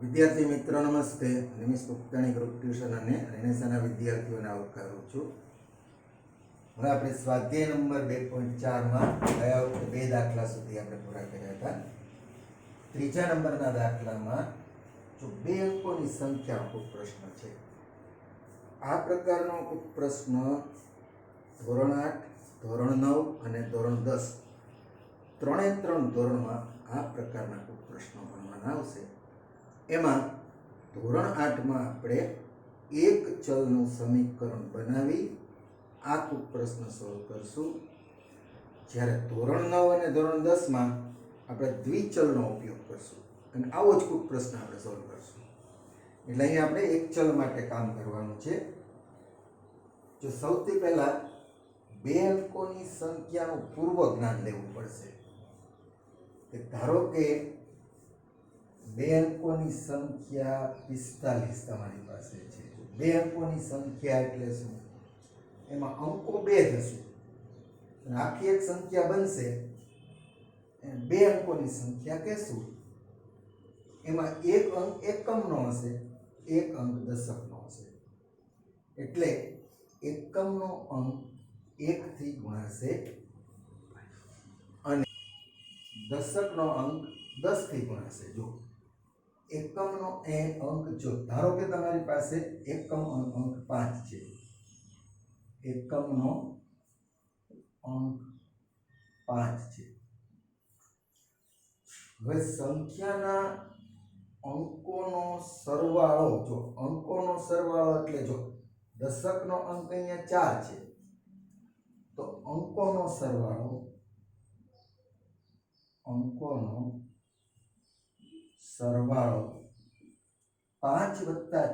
વિદ્યાર્થી મિત્રો નમસ્તે. નિમિષ ગુપ્તાણી ગ્રુપ ટ્યુશન અને રેનેસાના વિદ્યાર્થીઓને આવકારું છું. હવે આપણે સ્વાધ્યાય નંબર 2.4માં ગયા વખતે બે દાખલા સુધી આપણે પૂરા કર્યા હતા. ત્રીજા નંબરના દાખલામાં જો બે અંકોની સંખ્યાનો ખૂબ પ્રશ્ન છે. આ પ્રકારનો ખૂબ પ્રશ્ન ધોરણ 8, ધોરણ 9 અને ધોરણ 10 ત્રણે ત્રણ ધોરણમાં આ પ્રકારના ખૂબ પ્રશ્નો ભણવાના આવશે. એમાં ધોરણ 8માં આપણે એક ચલનું સમીકરણ બનાવી આ ખૂબ પ્રશ્ન સોલ્વ કરશું. જ્યારે ધોરણ 9 અને ધોરણ 10માં આપણે દ્વિચલનો ઉપયોગ કરશું અને આવો જ ખૂબ પ્રશ્ન આપણે સોલ્વ કરશું. એટલે અહીંયા આપણે એક ચલ માટે કામ કરવાનું છે. જો સૌથી પહેલા બે અંકોની સંખ્યાનું પૂર્વ જ્ઞાન લેવું પડશે. ધારો કે બે અંકોની સંખ્યા 45 તમારી પાસે છે. બે અંકોની સંખ્યા એટલે શું? એમાં અંકો બે થશે અને આખી એક સંખ્યા બનશે. બે અંકોની સંખ્યા કહેશું. એમાં એક અંક એકમનો હશે, એક અંક દશકનો હશે. એટલે એકમનો અંક 1 થી ગુણાશે અને દશકનો અંક 10 થી ગુણાશે. જો એકમનો અંક જો ધારો કે તમારી પાસે એકમ અંક 5 છે, એકમનો અંક 5 છે. હવે સંખ્યાના અંકોનો સરવાળો, જો અંકોનો સરવાળો એટલે જો દશકનો અંક અહીંયા 4 છે તો અંકોનો સરવાળો 5 +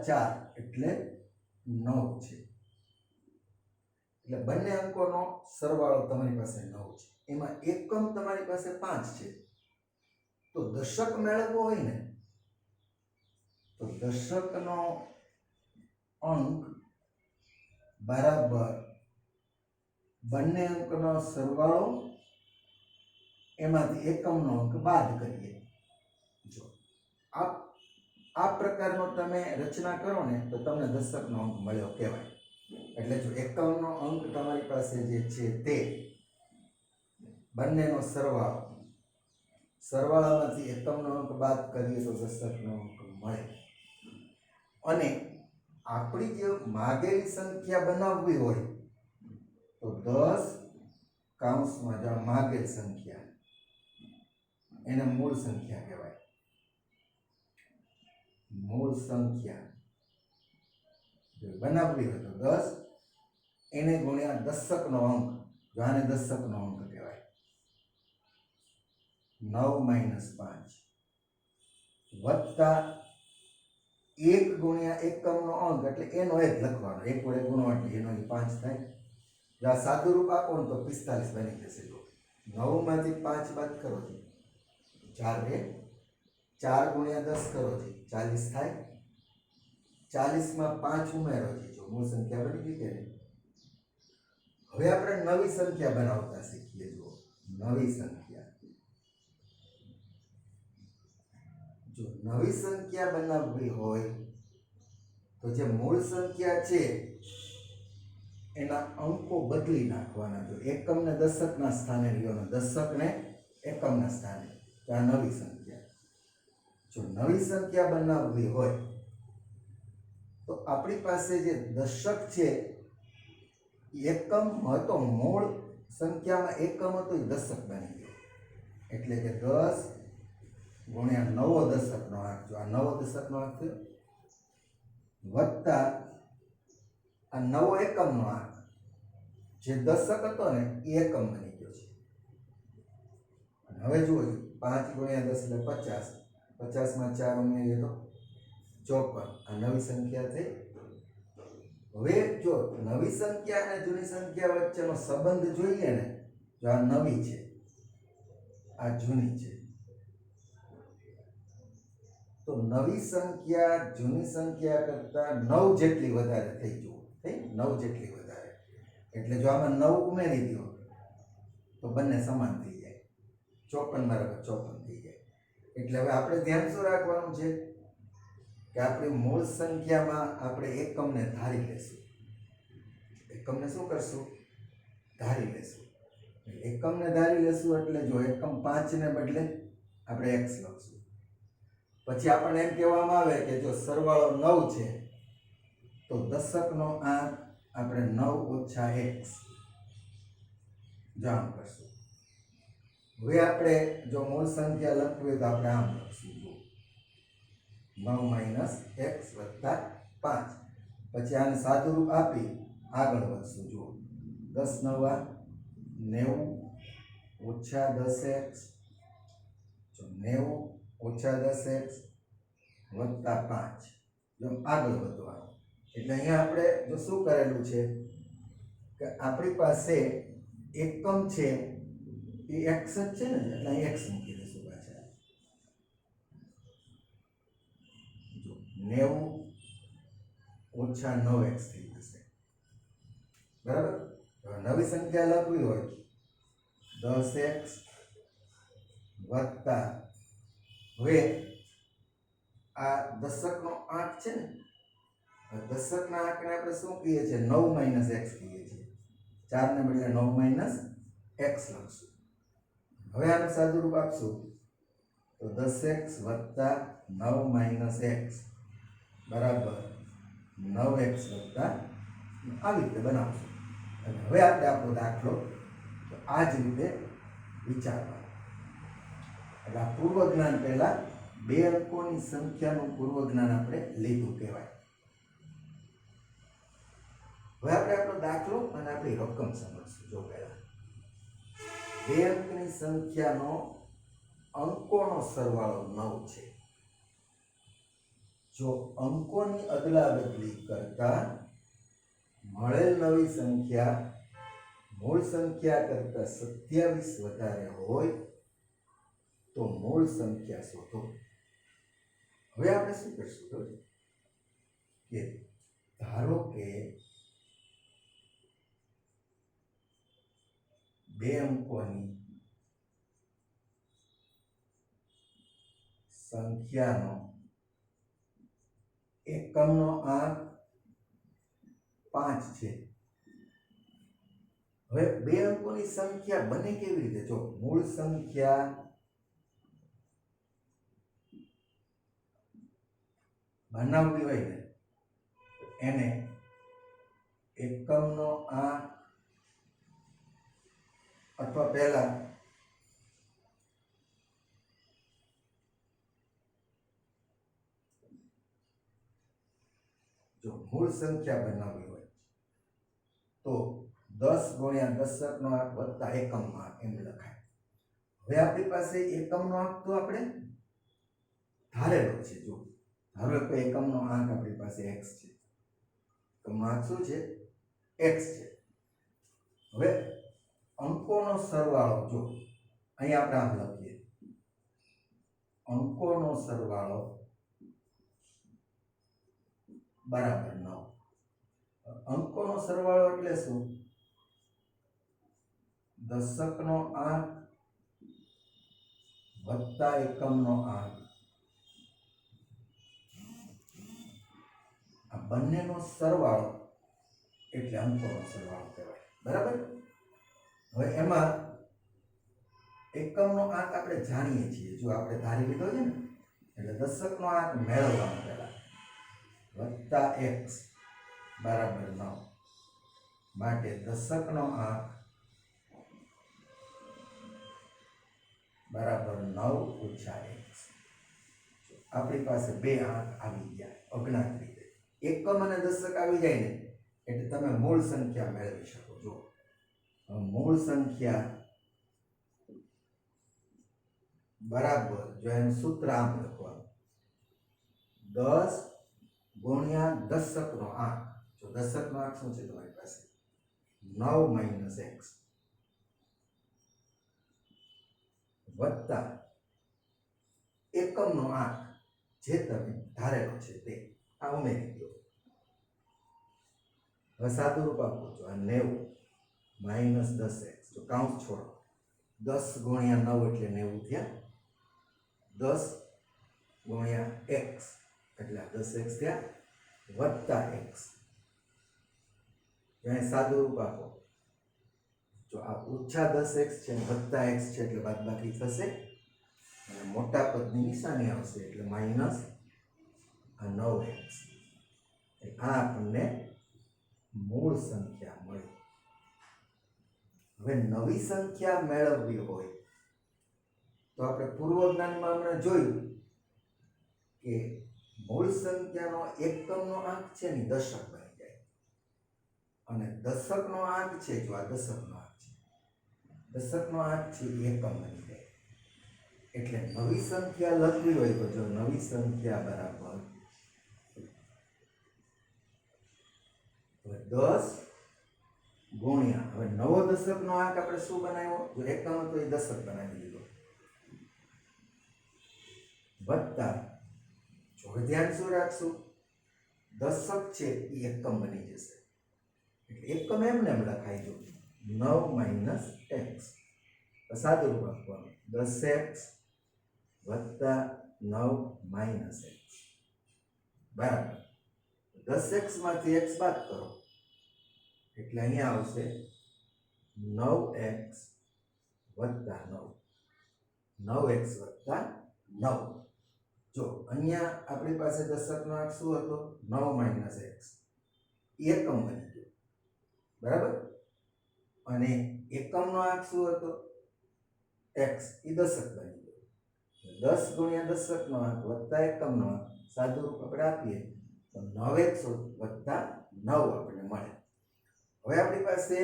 4 એટલે 9 છે. એટલે બંને અંકોનો સરવાળો તમારી પાસે 9 છે. એમાં એકમ તમારી પાસે 5 છે. તો દશક મેળવવો હોય ને તો દશકનો અંક બરાબર બંને અંકનો સરવાળો એમાંથી એકમનો અંક બાદ કરીએ. જો આ પ્રકારનો તમે રચના કરો ને તો તમને દશકનો અંક મળ્યો કહેવાય. એટલે જો એકમનો અંક તમારી પાસે જે છે તે બંનેનો સરવાળામાંથી એકમનો અંક બાદ કરીએ તો દશકનો અંક મળે. અને આપણી જે માગેલી સંખ્યા બનાવવી હોય તો 10 કૌંસમાં જો માગેલ સંખ્યા એને મૂળ સંખ્યા કહેવાય. મૂળ સંખ્યા જો બનાવવી હોય તો 10 એને ગુણ્યા દશકનો અંક, જો આને દશકનો અંક કહેવાય. 9 - 5 વત્તા 1 ગુણ્યા એકમનો અંક એટલે એનો એક લખવાનો, 1 વડે ગુણો એટલે એનો 5 થાય. જો આ સાદું રૂપ આપો ને તો 45 બની જશે. 9 માંથી 5 બાદ કરો છો 4 = 4 ગુણ્યા 10 કરો છો 40 થાય. 40 માં 5 ઉમેરો છો, જો મૂળ સંખ્યા બની ગઈ કે નહીં. હવે આપણે નવી સંખ્યા બનાવતા શીખીએ. જો નવી સંખ્યા, જો નવી સંખ્યા બનાવવી હોય તો જે મૂળ સંખ્યા છે એના અંકો બદલી નાખવાના. જો એકમને દશકના સ્થાને લ્યો, દશકને એકમના સ્થાને. તો આ નવી સંખ્યા. જો નવી સંખ્યા બનાવવી હોય તો આપણી પાસે જે દશક છે એકમ હતો, મૂળ સંખ્યામાં એકમ હતો એ દશક બની ગયો. એટલે કે 10 ગુણ્યા નવો દશકનો આંક, જો આ નવો દશકનો આંક થયો, વત્તા આ નવો એકમનો આંક, જે દશક હતો ને એ એકમ બની ગયો છે. હવે જુઓ 5 ગુણ્યા 10 એટલે 50. 50 માં 4 ઉમેરીએ તો 54. આ નવી સંખ્યા થઈ. હવે જો નવી સંખ્યા અને જૂની સંખ્યા વચ્ચેનો સંબંધ જોઈએ ને, જો આ નવી છે, આ જૂની છે, તો નવી સંખ્યા જૂની સંખ્યા કરતા 9 જેટલી વધારે થઈ. જુઓ થઈ 9 જેટલી વધારે. એટલે જો આમાં 9 ઉમેરી દો તો બંને સમાન થઈ જાય. 54 = 54 થઈ જાય. એટલે હવે આપણે ધ્યાન શું રાખવાનું છે? કે આપણી મૂળ સંખ્યામાં આપણે એકમને ધારી લેશું. એકમને શું કરશું? ધારી લેશું. એકમને ધારી લેશું એટલે જો એકમ 5 ને બદલે આપણે x લખશું. પછી આપણને એમ કહેવામાં આવે કે જો સરવાળો 9 છે તો દશકનો આંક આપણે 9 - x જાણ કરશું. હવે આપણે જો મૂળ સંખ્યા લખવી તો આપણે આમ લખશું, જો 9 - x + 5. પછી આને સાદુરૂપ આપી આગળ વધશું. જો 10 × 9 - 10x, જો 90 - 10x + 5. જો આગળ વધવાનું એટલે અહીંયા આપણે જો શું કરેલું છે કે આપણી પાસે એકમ છે એ x જ છે ને, એટલે અહીં x મૂકી દઈશું પાછા. જો 90 - 9x થઈ જશે. બરાબર. નવી સંખ્યા લખવી હોય 10x વત્તા, હવે આ દશકનો આંક છે ને, દશકના આંકને આપણે શું કહીએ છીએ? 9 - x કહીએ છીએ. 4 ને બદલે 9 - x લખશું. હવે આનું સાદુરૂપ આપશું તો 10x વત્તા 9 - x બરાબર 9x વત્તા, આવી રીતે બનાવશું. અને હવે આપણે આપણો દાખલો તો આ જ રીતે વિચારવાનો. એટલે આ પૂર્વ જ્ઞાન પહેલા 2 અંકોની સંખ્યાનું પૂર્વ જ્ઞાન આપણે લીધું કહેવાય. હવે આપણે આપણો દાખલો અને આપણી રકમ સમજશું. જો પહેલા 2 અંકની સંખ્યાનો અંકોનો સરવાળો 9 છે. જો અંકોની અદલા બદલી કરતા મળેલ નવી સંખ્યા મૂળ સંખ્યા કરતા 27 વધારે હોય તો મૂળ સંખ્યા શોધો. હવે આપણે શું કરશું કે ધારો કે 2 અંકોની સંખ્યાનો એકમનો આંક 5 છે. હવે 2 અંકોની સંખ્યા બને કેવી રીતે? જો મૂળ સંખ્યા બનાવવી હોય ને એને એકમનો આંક અથવા પહેલા જો મૂળ સંખ્યા બનાવવી હોય તો 10 × દશકનો આંક વત્તા એકમનો આંક એમ લખાય. હવે આપણી પાસે એકમનો આંક તો આપણે ધારેલો છે. જો ધારો કે એકમનો આંક આપણી પાસે x છે. એકમનો આંક શું છે? x છે. હવે અંકોનો સરવાળો જો અહીં આપણે આમ લખીએ, અંકોનો સરવાળો બરાબર 9. અંકોનો સરવાળો એટલે શું? દશકનો આંક વત્તા એકમનો આંક, આ બંનેનો સરવાળો એટલે અંકોનો સરવાળો કહેવાય. બરાબર. હવે એમાં એકમનો આંક આપણે જાણીએ છીએ. જો આપણે ધારી લીધો છે ને, એટલે દશકનો આંક મેળવવાનો પહેલા વત્તા x બરાબર 9 માટે દશકનો આંક બરાબર 9 - x. આપણી પાસે 2 આંક આવી ગયા અજ્ઞાત રીતે. એકમ અને દશક આવી જાય ને એટલે તમે મૂળ સંખ્યા મેળવી શકો. જો મૂળ સંખ્યા બરાબર, જો એનું સૂત્ર આમ લખવાનું 10 × દશકનો આંક. જો દશકનો આંક શું છે તમારી પાસે? 9 - x વત્તા એકમનો આંક જે તમે ધારેલો છે તે આ ઉમેરી દો. હવે સાદુરૂપ આપો છો આ 90 - 10x. જો કાઉન્સ છોડો 10 × 9 એટલે 90 થયા. 10 × x એટલે 10x થયા વત્તા x. અહીં સાદું રૂપ આપો. જો આ ઓછા 10x છે અને વત્તા x છે એટલે બાદબાકી થશે અને મોટા પદની નિશાની આવશે એટલે માઇનસ આ 9x. આ આપણને મૂળ સંખ્યા મળી. હવે નવી સંખ્યા મેળવવી હોય તો આપણે પૂર્વ જ્ઞાનમાં હમણાં જોયું કે મૂળ સંખ્યાનો એકમનો આંક છે ને દશક બની જાય અને દશકનો આંક છે, જો આ દશકનો આંક છે, દશકનો આંક છે એ એકમ બની જાય. એટલે નવી સંખ્યા લખવી હોય તો જો નવી સંખ્યા બરાબર 10 ગુણ્યા, હવે નવો દશકનો આંક આપણે શું બનાવ્યો, જો એકમ હતો એ દશક બનાવી દીધો, વત્તા, જો ધ્યાન શું રાખશું, દશક છે એ એકમ બની જશે એટલે એકમ એમને એમ લખાઈ દો 9 માઇનસ x. સાદું રૂપ આપવાનું 10x વત્તા 9 માઇનસ x બરાબર. 10x માંથી x બાદ કરો એટલે અહીંયા આવશે 9x વત્તા 9, 9x વત્તા 9. જો અહીંયા આપણી પાસે દશકનો આંક શું હતો 9 માઇનસ x, એકમ બની ગયો બરાબર. અને એકમનો આંક શું હતો x, એ દશક બની ગયો. 10 ગુણ્યા દશકનો આંક વત્તા એકમનો આંક, સાદું રૂપ આપણે આપીએ તો 9x વત્તા 9 આપણને મળે. હવે આપણી પાસે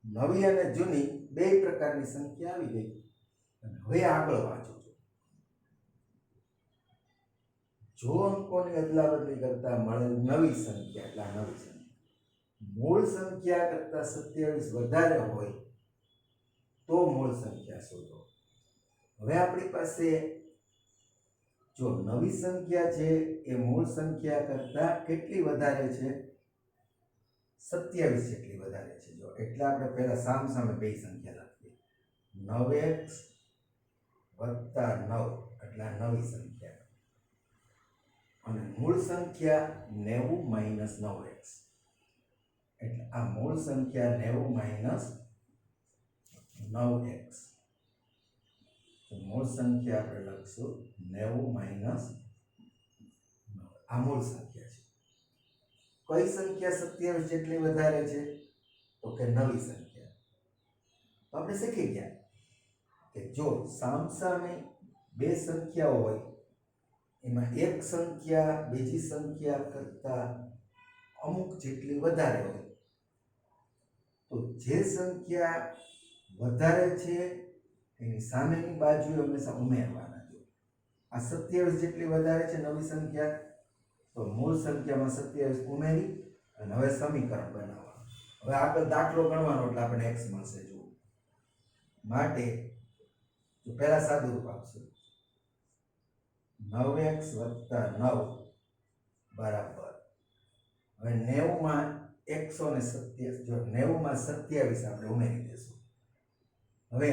નવી અને જૂની બે પ્રકારની સંખ્યા આવી ગઈ. અને હવે આગળ વાંચો છો, જો અંકોની અદલા બદલી કરતા મળેલ નવી સંખ્યા એટલે આ નવી સંખ્યા મૂળ સંખ્યા કરતા 27 વધારે હોય તો મૂળ સંખ્યા શોધો. હવે આપણી પાસે જો નવી સંખ્યા છે એ મૂળ સંખ્યા કરતા કેટલી વધારે છે, 27 જેટલી વધારે છે. જો એટલે આપણે પહેલા સામ સામે બે સંખ્યા લખીએ, 9x વત્તા 9 એટલે આ નવી સંખ્યા અને મૂળ સંખ્યા 90 માઇનસ 9x એટલે આ મૂળ સંખ્યા 90 માઇનસ 9x. મૂળ સંખ્યા આપણે લખશું 90 માઇનસ 9. આ મૂળ સંખ્યા છે. કઈ સંખ્યા 27 જેટલી વધારે છે, તો કે નવી સંખ્યા. તો આપણે શીખી ગયા કે જો સામસામે બે સંખ્યાઓ હોય એમાં એક સંખ્યા બીજી સંખ્યા કરતા અમુક જેટલી વધારે હોય તો જે સંખ્યા વધારે છે એની સામેની બાજુ હંમેશા ઉમેરવાના. જો આ 27 જેટલી વધારે છે નવી સંખ્યા, તો મૂળ સંખ્યામાં 27 ઉમેરી અને હવે સમીકરણ બનાવવાનું. હવે આગળ દાખલો ગણવાનો એટલે આપણે x મળશે. જો માટે તો પહેલા સાદું રૂપ આપશું 9x વત્તા 9 બરાબર. હવે 90 માં 127, જો 90 માં 27 આપણે ઉમેરી દઈશું. હવે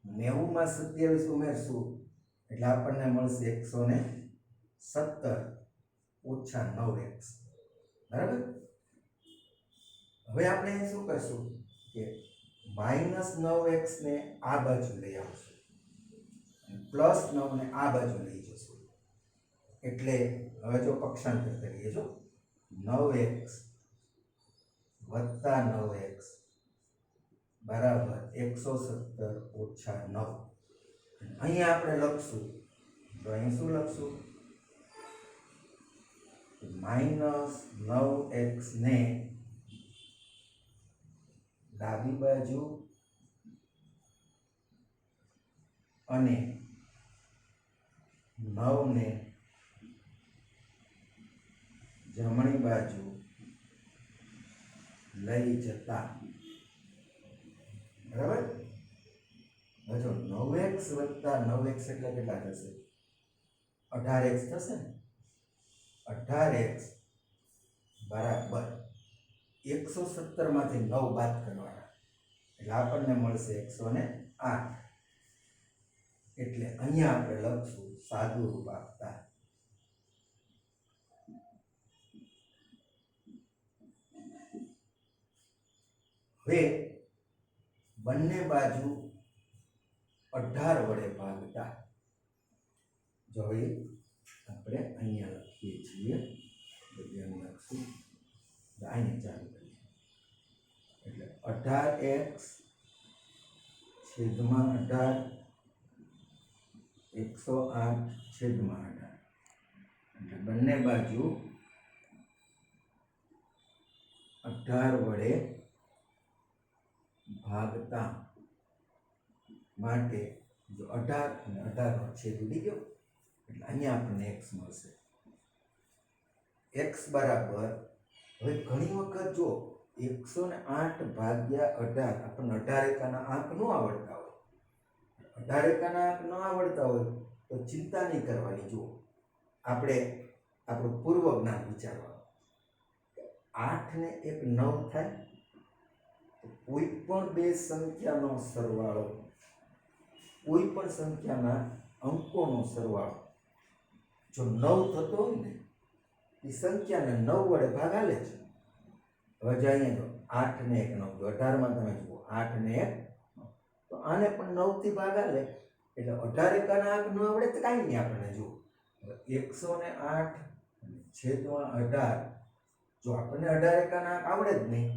90 માં 27 ઉમેરશું એટલે આપણને મળશે 117 ઓછા 9x બરાબર. હવે આપણે શું કરશું કે માઇનસ 9x ને આ બાજુ લઈ આવશું પ્લસ 9 ને આ બાજુ લઈ જશું એટલે હવે જો પક્ષાંતર કરીએ, જો 9x વત્તા 9x બરાબર 117 ઓછા 9. અહીંયા આપણે લખશું તો અહીં શું લખશું, માઇનસ 9x ને ડાબી બાજુ અને 9 ને જમણી બાજુ લઈ જતા બરાબર. હવે જો 9x વત્તા 9x એટલે કેટલા થશે, 18x થશે ને. 18x બરાબર 117 માંથી 9 બાદ કરવાના એટલે આપણને મળશે 108. એટલે અહીંયા આપણે લખશું સાદું રૂપ આપતા હવે બંને બાજુ 18 વડે ભાગતા જો હવે આપણે અહીંયા લખીએ છીએ ધ્યાન રાખશું અહીંયા ચાલુ કરીએ એટલે 18x છેદમાં 18 108 છેદમાં 18 એટલે બંને બાજુ 18 વડે ભાગતા માટે જો 18 અને 18 નો છેદ ઉડી ગયો એટલે અહીંયા આપણને x મળશે x બરાબર હવે ઘણી વખત જો 108 ભાગ્યા 18 આપણને 18 એકાના આંક ન આવડતા હોય 18 એકાના આંક ન આવડતા હોય તો ચિંતા નહીં કરવાની જુઓ આપણે આપણું પૂર્વ જ્ઞાન વિચારવાનું 8 ને 1 9 થાય તો કોઈ પણ બે સંખ્યાનો સરવાળો કોઈ પણ સંખ્યાના અંકોનો સરવાળો જો 9 થતો હોય ને એ સંખ્યાને 9 વડે ભાગ આલે છે હવે જો અહીંયા જો 8 ને 1 9 18 માં તમે જુઓ 8 ને 1 તો આને પણ 9 થી ભાગ આલે એટલે 18 એકાના આંક ન આવડે તો કાંઈ નહીં આપણને જુઓ 108 છેદમાં 18 જો આપણને 18 એકાના આંક આવડે જ નહીં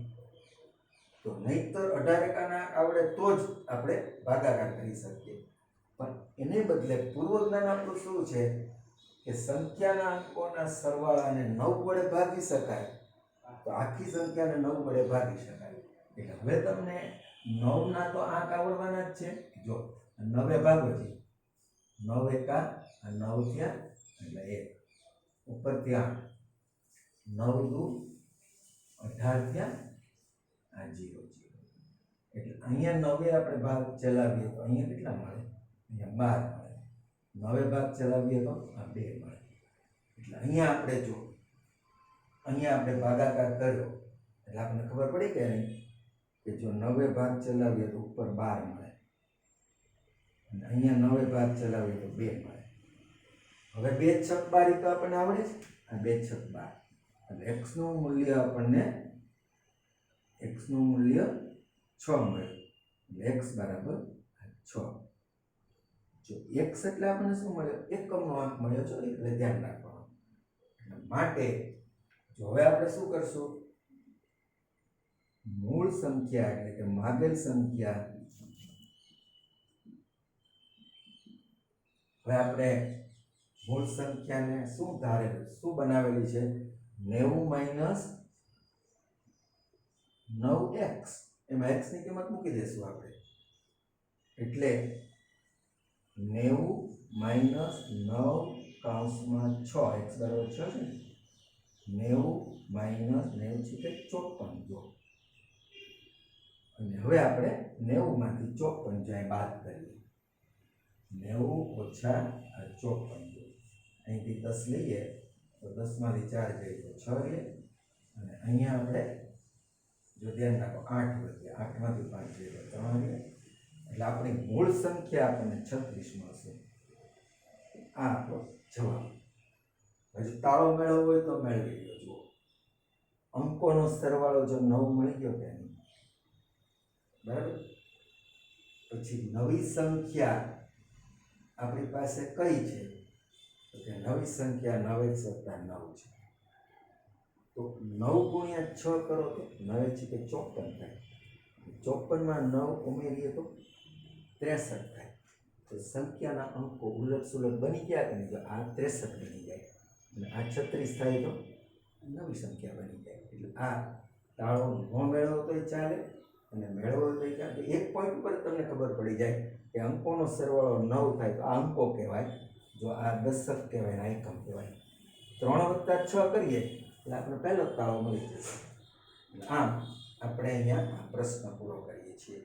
તો નહીંતર 18 એકાના આંક આવડે તો જ આપણે ભાગાકાર કરી શકીએ પણ એને બદલે પૂર્વ જ્ઞાન આપણું શું છે કે સંખ્યાના અંકોના સરવાળાને 9 વડે ભાગી શકાય તો આખી સંખ્યાને 9 વડે ભાગી શકાય એટલે હવે તમને 9 ના તો આંક આવડવાના જ છે જો 9 ભાગો છે 9 એકા 9 થયા એટલે 1 ઉપરથી 8 9 દુ 18 થયા આ 0 એટલે અહીંયા 9 આપણે ભાગ ચલાવીએ તો અહીંયા કેટલા મળે અહીંયા 12 મળે 9 ભાગ ચલાવીએ તો આ 2 મળે એટલે અહીંયા આપણે જો અહીંયા આપણે ભાગાકાર કર્યો એટલે આપણને ખબર પડી કે નહીં કે જો 9 ભાગ ચલાવીએ તો ઉપર 12 મળે અને અહીંયા 9 ભાગ ચલાવીએ તો 2 મળે હવે 2 છક 12 તો આપણને આવડે છે આ 2 છક 12 એટલે x નું મૂલ્ય આપણને x નું મૂલ્ય 6 મળ્યું એટલે x બરાબર 6 જો x એટલે આપણને શું મળ્યો એકમનો આંક મળ્યો છે એટલે ધ્યાન રાખવાનું એટલે માટે જો હવે આપણે શું કરશું મૂળ સંખ્યા એટલે કે માગેલ સંખ્યા હવે આપણે મૂળ સંખ્યાને શું ધારેલું શું બનાવેલી છે 90 - 9x એમાં x ની કિંમત મૂકી દેશું આપણે એટલે 90 - 9 કૌંસમાં 6 x બરાબર 6 છે 90 - 9 છે કે 54 જો અને હવે આપણે 90 માંથી 54 જાય બાદ કરીએ 90 ઓછા 54 જો અહીંથી 10 લઈએ તો 10 માંથી 4 જાય તો 6 રહે અને અહીંયા આપણે જો ધ્યાન રાખો 8 વધ્યા 8 માંથી 5 જાય તો 3 રહે એટલે આપણી મૂળ સંખ્યા આપણને 36 મળશે આ આપણો જવાબ હજી તાળો મેળવવો હોય તો મેળવી લો જુઓ અંકોનો સરવાળો જો 9 મળી ગયો કે નહીં બરાબર પછી નવી સંખ્યા આપણી પાસે કઈ છે તો કે નવી સંખ્યા 9x + 9 છે તો 9 ગુણ્યા 6 કરો તો 9 છે કે 54 થાય 54 માં 9 ઉમેરીએ તો 63 થાય તો સંખ્યાના અંકો ઉલટ સુલટ બની ગયા કે નહીં તો આ 63 બની જાય અને આ 36 થાય તો નવી સંખ્યા બની જાય એટલે આ તાળો ન મેળવો તોય ચાલે અને મેળવો તોય ચાલે એક પોઈન્ટ પર તમને ખબર પડી જાય કે અંકોનો સરવાળો 9 થાય તો આ અંકો કહેવાય જો આ દશક કહેવાય આ એકમ કહેવાય 3 + 6 કરીએ એટલે આપણે પહેલો તાળો મળી જશે આમ આપણે અહીંયા પ્રશ્ન પૂરો કરીએ છીએ